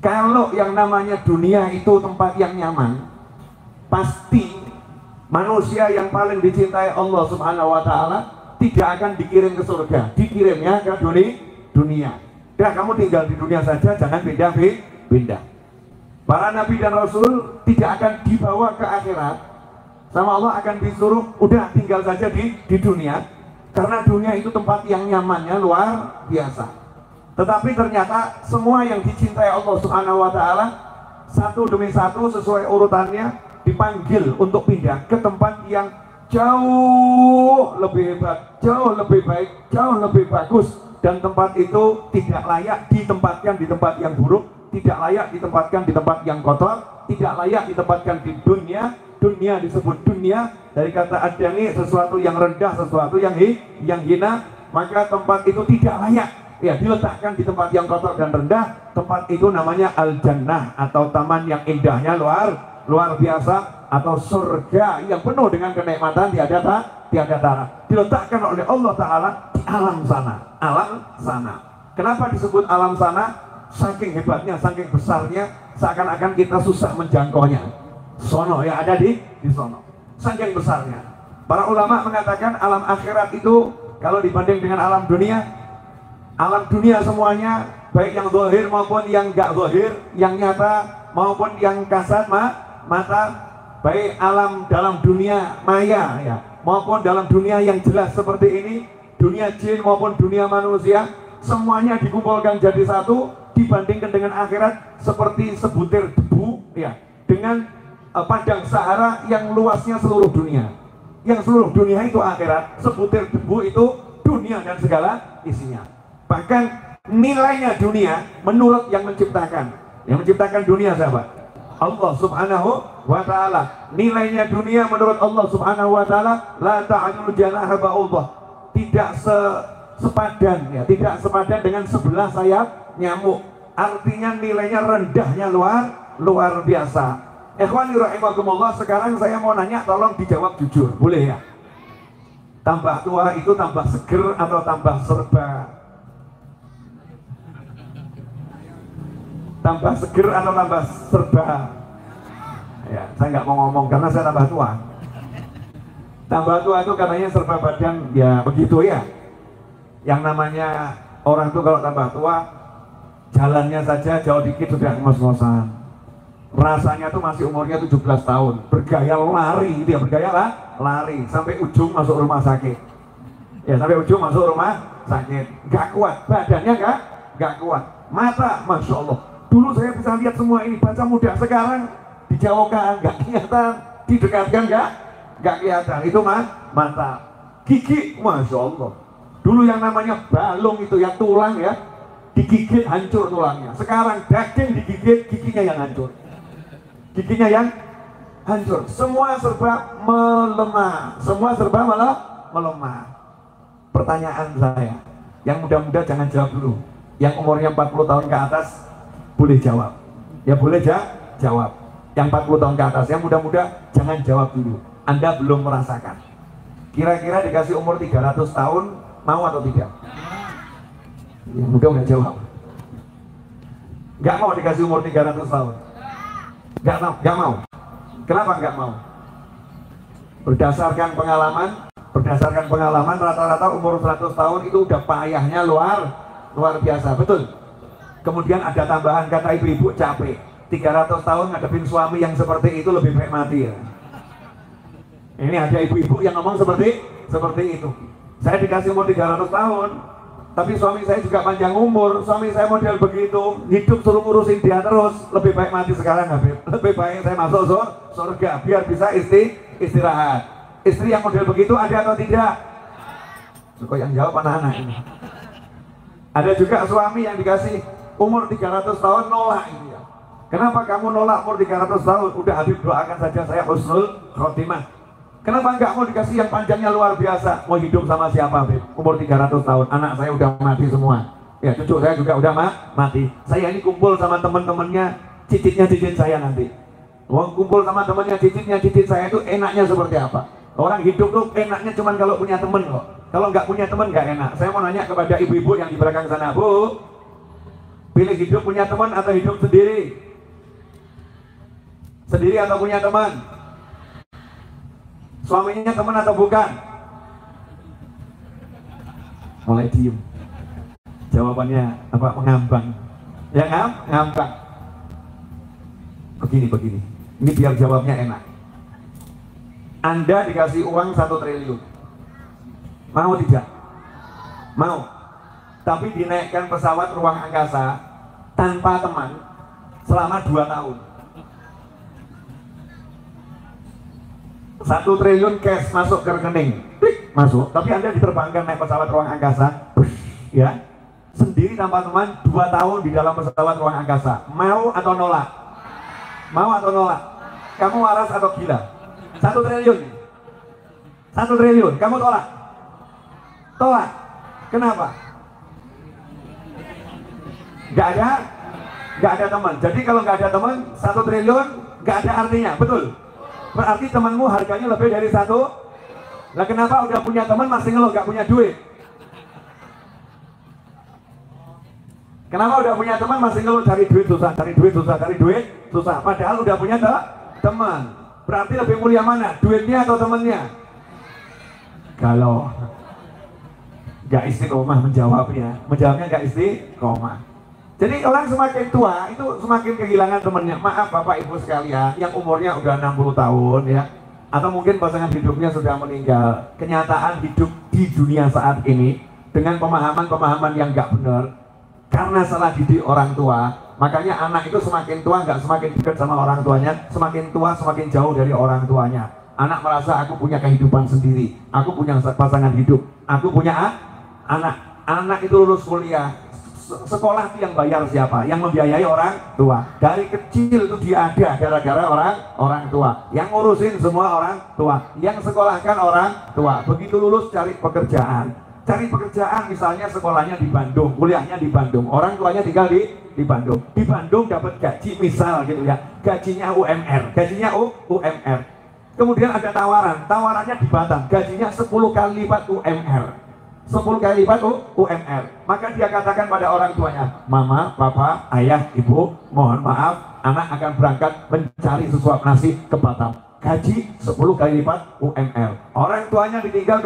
Kalau yang namanya dunia itu tempat yang nyaman, pasti manusia yang paling dicintai Allah Subhanahu wa Ta'ala tidak akan dikirim ke surga, dikirimnya ke dunia. Dah, kamu tinggal di dunia saja, jangan pindah. Para nabi dan rasul tidak akan dibawa ke akhirat, sama Allah akan disuruh udah tinggal saja di dunia, karena dunia itu tempat yang nyamannya luar biasa. Tetapi ternyata semua yang dicintai Allah Subhanahu wa Ta'ala satu demi satu sesuai urutannya dipanggil untuk pindah ke tempat yang jauh lebih hebat, jauh lebih baik, jauh lebih bagus, dan tempat itu tidak layak ditempatkan di tempat yang buruk, tidak layak ditempatkan di tempat yang kotor, tidak layak ditempatkan di dunia. Dunia disebut dunia dari kata adani, sesuatu yang rendah, sesuatu yang hina, maka tempat itu tidak layak ya diletakkan di tempat yang kotor dan rendah. Tempat itu namanya al-jannah atau taman yang indahnya luar biasa, atau surga yang penuh dengan kenikmatan tiada tara, diletakkan oleh Allah Ta'ala di alam sana. Kenapa disebut alam sana? Saking hebatnya, saking besarnya, seakan-akan kita susah menjangkaunya. Sono ya, ada di sono, saking besarnya. Para ulama mengatakan alam akhirat itu kalau dibanding dengan alam dunia semuanya, baik yang zahir maupun yang gak zahir, yang nyata maupun yang kasat mata, baik alam dalam dunia maya ya maupun dalam dunia yang jelas seperti ini, dunia jin maupun dunia manusia, semuanya dikumpulkan jadi satu, dibandingkan dengan akhirat seperti sebutir debu ya, dengan padang Sahara yang luasnya seluruh dunia. Yang seluruh dunia itu akhirat, sebutir debu itu dunia dan segala isinya. Bahkan nilainya dunia menurut yang menciptakan dunia siapa? Allah Subhanahu wa Ta'ala. Nilainya dunia menurut Allah Subhanahu wa Ta'ala la ta'adul janaha ba'udah, tidak sepadan dengan sebelah sayap nyamuk. Artinya nilainya rendahnya luar biasa. Ikhwani rahimakumullah, sekarang saya mau nanya, tolong dijawab jujur, boleh ya? Tambah tua itu tambah seger atau tambah serba? Tambah seger atau tambah serba? Ya, saya nggak mau ngomong karena saya tambah tua. Tambah tua itu katanya serba badan, ya begitu ya. Yang namanya orang tuh kalau tambah tua, jalannya saja jauh dikit sudah ngos-ngosan. Rasanya tuh masih umurnya 17 tahun, bergaya lari gitu ya, lari sampai ujung masuk rumah sakit. Ya, sampai ujung masuk rumah sakit. Gak kuat, badannya gak kuat. Mata, Masya Allah, dulu saya bisa lihat semua ini, baca muda. Sekarang dijauhkan, gak kelihatan, didekatkan gak kelihatan. Itu mata. Gigi, Masya Allah, dulu yang namanya balung itu ya, tulang ya, digigit hancur tulangnya. Sekarang daging digigit, giginya yang hancur. Semua serba melemah. Pertanyaan saya, yang muda-muda jangan jawab dulu. Yang umurnya 40 tahun ke atas boleh jawab. Ya boleh jawab. Yang 40 tahun ke atas, yang muda-muda jangan jawab dulu. Anda belum merasakan. Kira-kira dikasih umur 300 tahun mau atau tidak? Yang muda udah jawab. Gak mau dikasih umur 300 tahun. Gak mau. Kenapa gak mau? Berdasarkan pengalaman rata-rata umur 100 tahun itu udah payahnya luar biasa, betul. Kemudian ada tambahan kata ibu-ibu, capek. 300 tahun ngadepin suami yang seperti itu lebih baik mati ya. Ini ada ibu-ibu yang ngomong seperti itu. Saya dikasih umur 300 tahun, tapi suami saya juga panjang umur, suami saya model begitu, hidup suruh ngurusin dia terus, lebih baik mati sekarang Habib. Lebih baik saya masuk surga biar bisa istirahat. Istri yang model begitu ada atau tidak? Kok yang jawab anak-anak ini. Ada juga suami yang dikasih umur 300 tahun nolak ini ya. Kenapa kamu nolak umur 300 tahun? Udah Habib doakan saja saya husnul khotimah. Kenapa enggak mau dikasih yang panjangnya luar biasa? Mau hidup sama siapa, Beb? Umur 300 tahun, anak saya udah mati semua. Ya, cucu saya juga udah mati. Saya ini kumpul sama teman-temannya, cicit saya nanti. Kumpul sama temannya, cicit saya itu enaknya seperti apa? Orang hidup tuh enaknya cuman kalau punya teman kok. Kalau nggak punya teman nggak enak. Saya mau nanya kepada ibu-ibu yang di belakang sana, Bu. Pilih hidup punya teman atau hidup sendiri? Sendiri atau punya teman? Suaminya teman atau bukan? Mulai diem. Jawabannya apa? Mengambang. Ya ngambang. Begini. Ini biar jawabnya enak. Anda dikasih uang 1 triliun. Mau tidak? Mau. Tapi dinaikkan pesawat ruang angkasa tanpa teman selama 2 tahun. 1 triliun cash masuk ke rekening. Masuk. Tapi Anda diterbangkan naik pesawat ruang angkasa. Ya. Sendiri tanpa teman 2 tahun di dalam pesawat ruang angkasa. Mau atau nolak? Mau atau nolak? Kamu waras atau gila? 1 triliun. 1 triliun. Kamu tolak? Tolak. Kenapa? Gak ada teman. Jadi kalau gak ada teman, 1 triliun gak ada artinya. Betul? Berarti temanmu harganya lebih dari 1. Lah kenapa udah punya teman masih ngeluh gak punya duit? Kenapa udah punya teman masih ngeluh cari duit susah, cari duit susah. Padahal udah punya teman. Berarti lebih mulia mana? Duitnya atau temannya? Kalau gak istiqomah menjawabnya gak istiqomah. Jadi orang semakin tua itu semakin kehilangan temannya. Maaf Bapak Ibu sekalian yang umurnya udah 60 tahun ya, atau mungkin pasangan hidupnya sudah meninggal. Kenyataan hidup di dunia saat ini dengan pemahaman-pemahaman yang gak benar karena salah didik orang tua. Makanya anak itu semakin tua nggak semakin dekat sama orang tuanya, semakin tua semakin jauh dari orang tuanya. Anak merasa aku punya kehidupan sendiri, aku punya pasangan hidup, aku punya anak. Anak itu lulus kuliah, sekolah itu yang bayar siapa? Yang membiayai orang tua. Dari kecil itu dia ada gara-gara orang tua. Yang ngurusin semua orang tua, yang sekolahkan orang tua. Begitu lulus cari pekerjaan. Cari pekerjaan misalnya sekolahnya di Bandung, kuliahnya di Bandung, orang tuanya tinggal di Bandung. Di Bandung dapat gaji misal gitu ya, gajinya UMR, UMR. Kemudian ada tawarannya di Batam, gajinya 10 kali lipat UMR. 10 kali lipat UMR. Maka dia katakan pada orang tuanya, Mama, Papa, Ayah, Ibu, mohon maaf, anak akan berangkat mencari sesuap nasi ke Batam. Gaji 10 kali lipat UMR. Orang tuanya ditinggal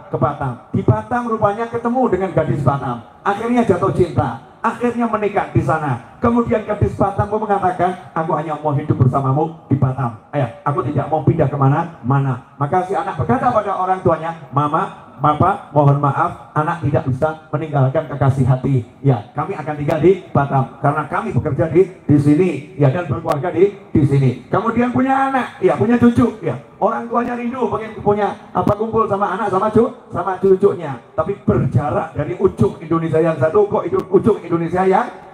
ke Batam. Di Batam rupanya ketemu dengan gadis Batam. Akhirnya jatuh cinta. Akhirnya menikah di sana. Kemudian gadis Batam pun mengatakan, aku hanya mau hidup bersamamu di Batam. Ayah, aku tidak mau pindah kemana-mana. Maka si anak berkata pada orang tuanya, Mama, Bapak, mohon maaf, anak tidak bisa meninggalkan kekasih hati. Ya, kami akan tinggal di Batam karena kami bekerja di sini, ya, dan berkeluarga di sini. Kemudian punya anak, ya, punya cucu, ya. Orang tuanya rindu pengen punya kumpul sama anak sama cucunya, tapi berjarak dari ujung Indonesia yang satu ke ujung Indonesia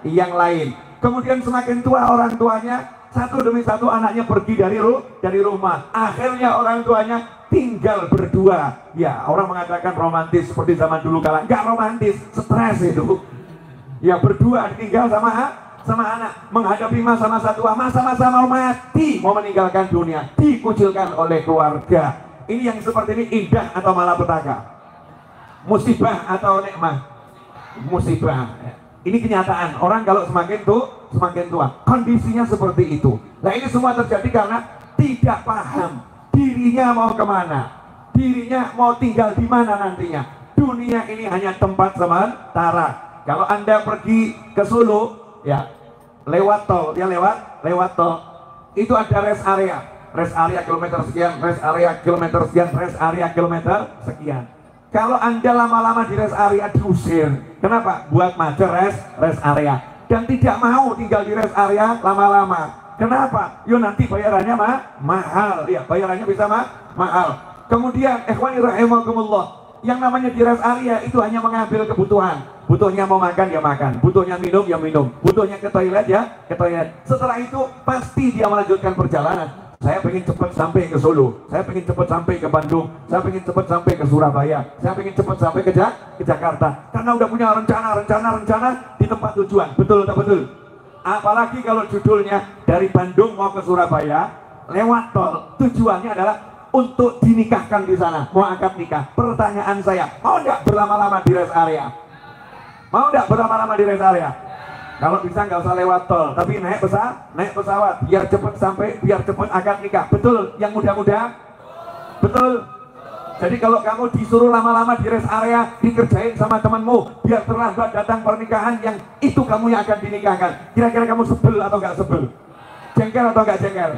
yang lain. Kemudian semakin tua orang tuanya, satu demi satu anaknya pergi dari rumah. Akhirnya orang tuanya tinggal berdua. Ya, orang mengatakan romantis seperti zaman dulu kala. Enggak romantis, stres itu. Ya, berdua ditinggal sama anak, menghadapi masa-masa tua, masa-masa mau mati, mau meninggalkan dunia, dikucilkan oleh keluarga. Ini yang seperti ini indah atau malapetaka? Musibah atau nikmah? Musibah. Ini kenyataan. Orang kalau semakin tua, kondisinya seperti itu. Nah, ini semua terjadi karena tidak paham dirinya mau kemana, dirinya mau tinggal di mana nantinya. Dunia ini hanya tempat sementara. Kalau Anda pergi ke Solo, ya, lewat tol, lewat tol, itu ada rest area kilometer sekian, rest area kilometer sekian, rest area kilometer sekian. Kalau Anda lama-lama di rest area diusir. Kenapa? Buat macet rest area. Dan tidak mau tinggal di rest area lama-lama. Kenapa? Yo, nanti bayarannya mahal. Ya, bayarannya bisa mahal. Kemudian, ikhwani rahimakumullah, yang namanya di rest area itu hanya mengambil kebutuhan. Butuhnya mau makan ya makan, butuhnya minum ya minum, butuhnya ke toilet ya ke toilet. Setelah itu pasti dia melanjutkan perjalanan. Saya pengen cepat sampai ke Solo, saya pengen cepat sampai ke Bandung, saya pengen cepat sampai ke Surabaya, saya pengen cepat sampai ke Jakarta. Karena udah punya rencana di tempat tujuan. Betul atau betul? Apalagi kalau judulnya dari Bandung mau ke Surabaya lewat tol, tujuannya adalah untuk dinikahkan di sana, mau akad nikah. Pertanyaan saya, mau nggak berlama-lama di rest area? Mau nggak berlama-lama di rest area? Kalau bisa nggak usah lewat tol, tapi naik pesawat, biar cepat sampai, biar cepat akad nikah. Betul, yang muda-muda? Betul. Jadi kalau kamu disuruh lama-lama di rest area, dikerjain sama temanmu, biar terlambat datang pernikahan yang itu kamu yang akan dinikahkan. Kira-kira kamu sebel atau nggak sebel? Jengkel atau nggak jengkel?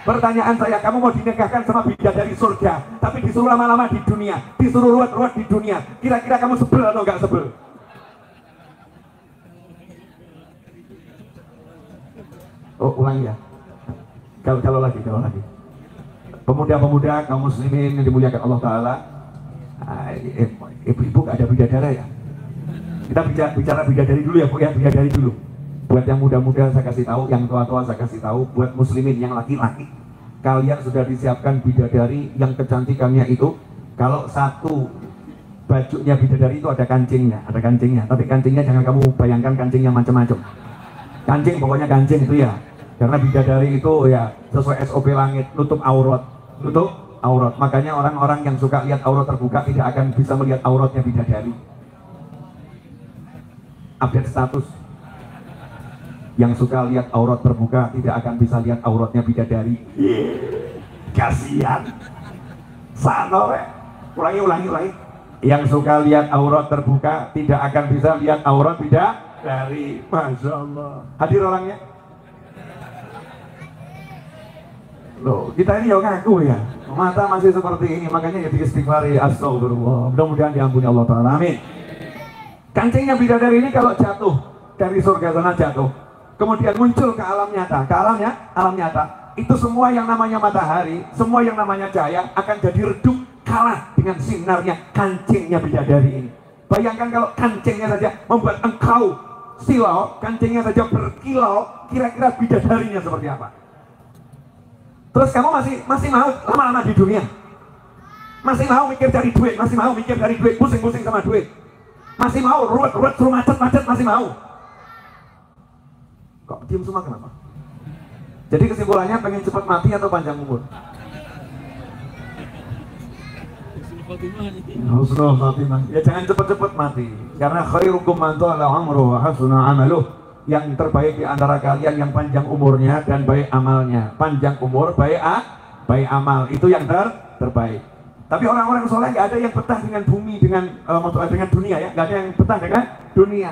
Pertanyaan saya, kamu mau dinikahkan sama bidadari surga, tapi disuruh lama-lama di dunia, disuruh ruwet-ruwet di dunia. Kira-kira kamu sebel atau nggak sebel? Oh, ulangi ya. Kalau lagi. Pemuda-pemuda kaum muslimin yang dimuliakan Allah Ta'ala, ibu-ibu gak ada bidadari ya? Kita bicara bidadari dulu ya Bu ya, bidadari dulu. Buat yang muda-muda saya kasih tahu, yang tua-tua saya kasih tahu, buat muslimin yang laki-laki, kalian sudah disiapkan bidadari yang kecantikannya itu, kalau satu bajunya bidadari itu ada kancingnya, tapi kancingnya jangan kamu bayangkan kancingnya macam-macam. Kancing pokoknya kancing itu ya. Karena bidadari itu ya sesuai SOP langit, nutup aurat. Makanya orang-orang yang suka lihat aurat terbuka tidak akan bisa melihat auratnya bidadari. Update status. Yang suka lihat aurat terbuka tidak akan bisa lihat auratnya bidadari. Kasihan. Sanore. Ulangi. Yang suka lihat aurat terbuka tidak akan bisa lihat aurat bidadari. Masya Allah. Hadir orangnya? Loh, kita ini ya ngaku ya, mata masih seperti ini, makanya ya istighfari, astagfirullah. Mudah-mudahan diampuni Allah Ta'ala, amin. Kancingnya bidadari ini kalau jatuh dari surga sana jatuh, kemudian muncul ke alam nyata, alam nyata, itu semua yang namanya matahari, semua yang namanya cahaya akan jadi redup kalah dengan sinarnya kancingnya bidadari ini. Bayangkan kalau kancingnya saja membuat engkau silau, kancingnya saja berkilau, kira-kira bidadarinya seperti apa? Terus kamu masih mau lama-lama di dunia, masih mau mikir cari duit, pusing-pusing sama duit, masih mau ruwet-ruwet, suruh macet-macet, masih mau. Kok diam semua kenapa? Jadi kesimpulannya pengen cepat mati atau panjang umur? Husnul Khatimah. Ya jangan cepat-cepat mati, karena khairukum man tala umruhu wa hasuna amaluh. Yang terbaik di antara kalian yang panjang umurnya dan baik amalnya. Panjang umur, baik amal, itu yang terbaik. Tapi orang-orang soleh nggak ada yang betah dengan bumi, dengan dunia ya, nggak ada yang betah dengan dunia.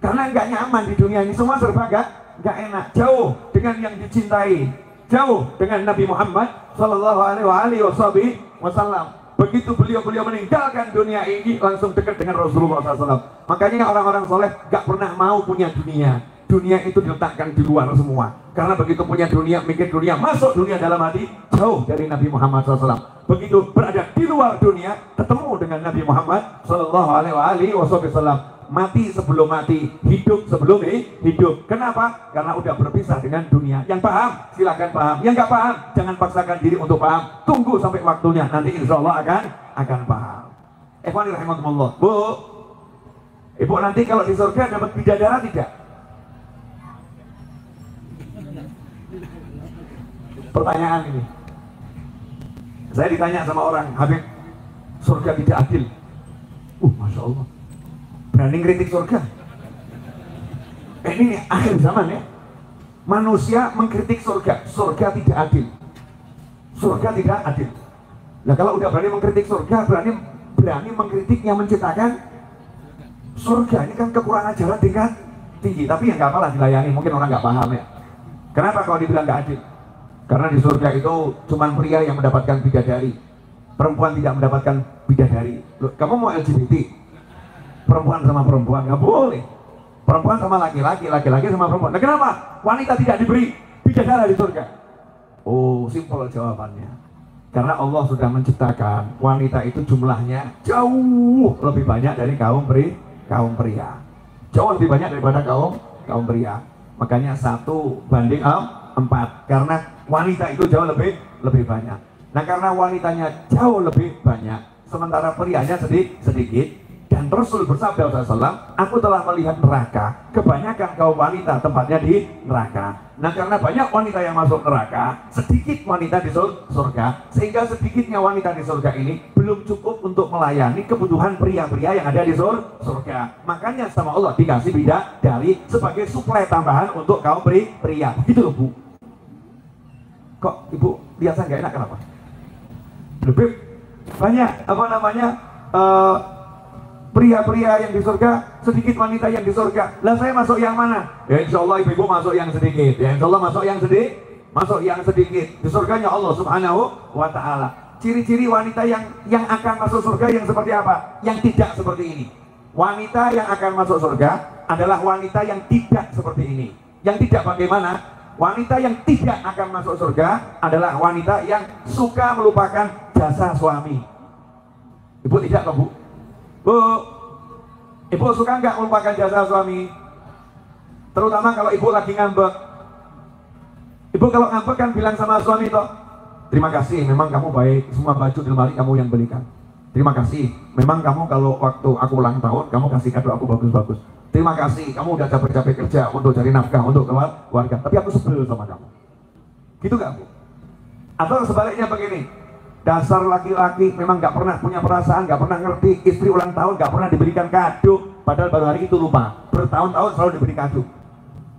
Karena nggak nyaman di dunia ini, semua serba nggak enak. Jauh dengan yang dicintai, jauh dengan Nabi Muhammad Sallallahu Alaihi Wasallam. Begitu beliau meninggalkan dunia ini, langsung dekat dengan Rasulullah SAW. Makanya orang-orang soleh gak pernah mau punya dunia. Dunia itu diletakkan di luar semua. Karena begitu punya dunia, mikir dunia, masuk dunia dalam hati, jauh dari Nabi Muhammad SAW. Begitu berada di luar dunia, ketemu dengan Nabi Muhammad SAW. Mati sebelum mati, hidup sebelum hidup. Kenapa? Karena udah berpisah dengan dunia. Yang paham, silakan paham. Yang nggak paham, jangan paksakan diri untuk paham. Tunggu sampai waktunya, nanti insya Allah akan paham. Ikhwani rahimakumullah. Bu, ibu nanti kalau di surga dapat bidadara tidak? Pertanyaan ini. Saya ditanya sama orang, Habib, surga tidak adil. Masya Allah. Berani kritik surga. Ini akhir zaman ya. Manusia mengkritik surga. Surga tidak adil. Surga tidak adil. Nah kalau udah berani mengkritik surga, berani mengkritik yang menciptakan surga. Ini kan kekurangan ajaran tingkat tinggi. Tapi ya nggak apalah dilayani. Mungkin orang nggak paham ya. Kenapa kalau dibilang nggak adil? Karena di surga itu cuma pria yang mendapatkan bidadari. Perempuan tidak mendapatkan bidadari. Loh, kamu mau LGBT? Perempuan sama perempuan nggak boleh. Perempuan sama laki-laki, laki-laki sama perempuan. Nah kenapa wanita tidak diberi bidadari di surga? Oh, simpel jawabannya. Karena Allah sudah menciptakan wanita itu jumlahnya jauh lebih banyak dari kaum pria. Jauh lebih banyak daripada kaum pria. Makanya 1:4. Karena wanita itu jauh lebih banyak. Nah karena wanitanya jauh lebih banyak, sementara prianya sedikit. Dan Rasul bersabda SAW, aku telah melihat neraka, kebanyakan kaum wanita tempatnya di neraka. Nah karena banyak wanita yang masuk neraka, sedikit wanita di surga, sehingga sedikitnya wanita di surga ini belum cukup untuk melayani kebutuhan pria-pria yang ada di surga. Makanya sama Allah dikasih bidadari sebagai suplai tambahan untuk kaum pria. Gitu loh Bu. Kok Ibu lihat saya nggak enak kenapa? Lebih banyak pria-pria yang di surga, sedikit wanita yang di surga. Lah saya masuk yang mana? Ya insya Allah ibu masuk yang sedikit. Ya insya Allah masuk yang sedikit. Di surganya Allah Subhanahu wa Ta'ala. Ciri-ciri wanita yang akan masuk surga yang seperti apa? Yang tidak seperti ini. Wanita yang akan masuk surga adalah wanita yang tidak seperti ini. Yang tidak bagaimana? Wanita yang tidak akan masuk surga adalah wanita yang suka melupakan jasa suami. Ibu tidak kok Bu? Bu, ibu suka nggak melupakan jasa suami? Terutama kalau ibu lagi ngambek. Ibu kalau ngambek kan bilang sama suami toh, terima kasih, memang kamu baik, semua baju di lemari kamu yang belikan. Terima kasih, memang kamu kalau waktu aku ulang tahun, kamu kasih kado aku bagus-bagus. Terima kasih, kamu udah capek-capek kerja untuk cari nafkah untuk keluarga, tapi aku sebel sama kamu. Gitu gak Bu? Atau sebaliknya begini, dasar laki-laki memang gak pernah punya perasaan, gak pernah ngerti, istri ulang tahun gak pernah diberikan kado, padahal baru hari itu lupa, bertahun-tahun selalu diberi kado.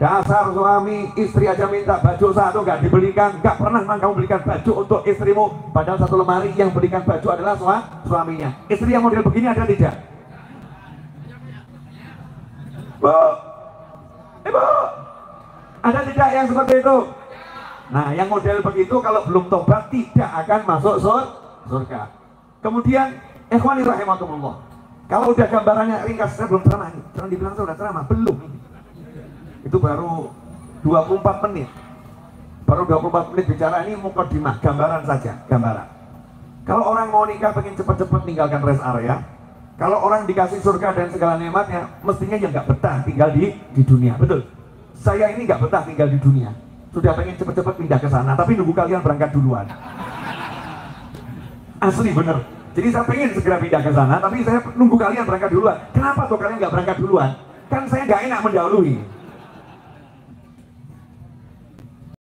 Dasar suami, istri aja minta baju satu gak dibelikan, gak pernah memang kamu belikan baju untuk istrimu, padahal satu lemari yang belikan baju adalah suaminya. Istri yang model begini ada tidak? Bu, Ibu, ada tidak yang seperti itu? Nah, yang model begitu kalau belum tobat tidak akan masuk surga. Kemudian, ikhwani rahimakumullah, kalau udah gambarannya ringkas, saya belum ceramah nih. Jangan dibilang saya udah ceramah, belum. Itu baru 24 menit. Baru 24 menit bicara, ini mukadimah, gambaran saja, gambaran. Kalau orang mau nikah pengen cepat-cepat tinggalkan rest area. Kalau orang dikasih surga dan segala nikmatnya, mestinya ya nggak betah tinggal di dunia, betul? Saya ini nggak betah tinggal di dunia. Sudah pengen cepet-cepet pindah ke sana, tapi nunggu kalian berangkat duluan. Asli bener. Jadi saya pengen segera pindah ke sana, tapi saya nunggu kalian berangkat duluan. Kenapa tuh kalian nggak berangkat duluan? Kan saya nggak enak mendahului.